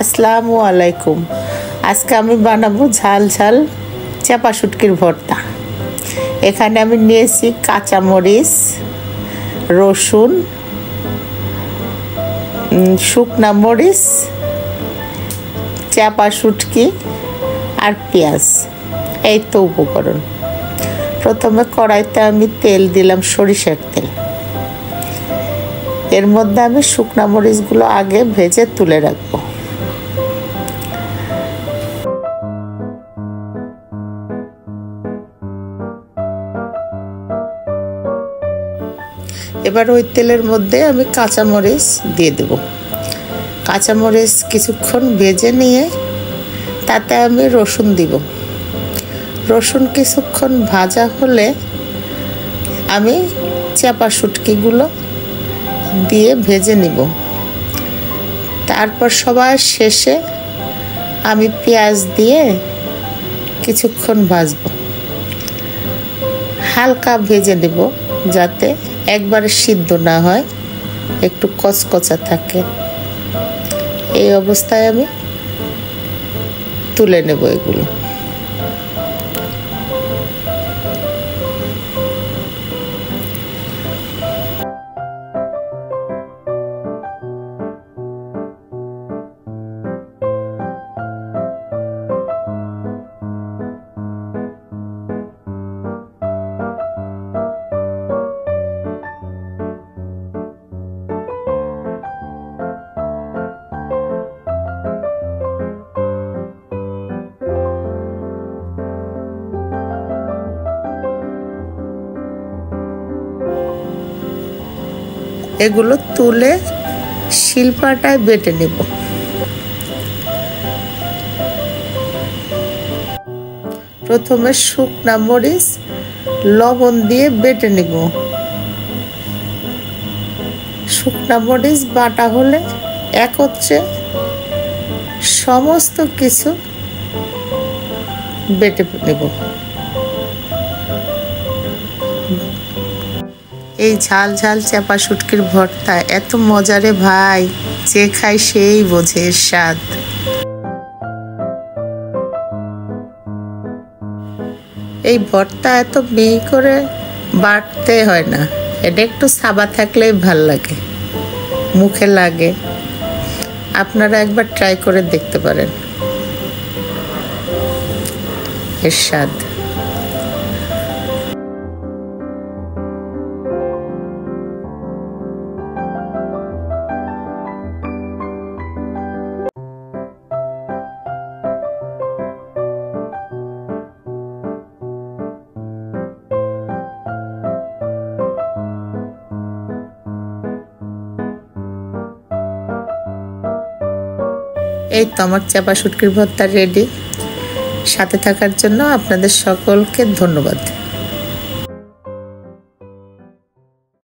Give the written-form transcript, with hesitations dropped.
আসসালামু আলাইকুম। আজকে আমি বানাবো ঝাল ঝাল চাপা শুটকির ভর্তা। এখানে আমি নিয়েছি কাঁচামরিচ, রসুন, শুকনা মরিচ, চাপা শুটকি আর পেঁয়াজ। এই তো উপকরণ। প্রথমে কড়াইতে আমি তেল দিলাম, সরিষার তেল। এর মধ্যে আমি শুকনা মরিচগুলো আগে ভেজে তুলে রাখবো। এবার ওই তেলের মধ্যে আমি কাঁচামরিচ দিয়ে দেব। কাঁচামরিচ কিছুক্ষণ ভেজে নিয়ে তাতে আমি রসুন দিব। রসুন কিছুক্ষণ ভাজা হলে আমি চাপা শুটকিগুলো দিয়ে ভেজে নিব। তারপর সবার শেষে আমি পেঁয়াজ দিয়ে কিছুক্ষণ ভাজবো। হালকা ভেজে নেব যাতে একবারে সিদ্ধ না হয়, একটু কচকচা থাকে। এই অবস্থায় আমি তুলে নেব এগুলো। এগুলো তুলে শিলপাটায় বেটে নেব। প্রথমে শুকনা মরিচ লবণ দিয়ে বেটে নেব। শুকনা মরিচ বাটা হলে একত্রে সমস্ত কিছু বেটে নেব। এই ঝাল ঝাল চাপা শুটকির ভর্তা এত মজারে ভাই, যে খায় সেই বোঝে এর স্বাদ। এই ভর্তা এত মিহি করে বাটতে হয় না, এটা একটু সাবা থাকলেই ভাল লাগে, মুখে লাগে। আপনারা একবার ট্রাই করে দেখতে পারেন এর স্বাদ। এই তো আমার চাপা শুটকির ভর্তা রেডি। সাথে থাকার জন্য আপনাদের সকলকে ধন্যবাদ।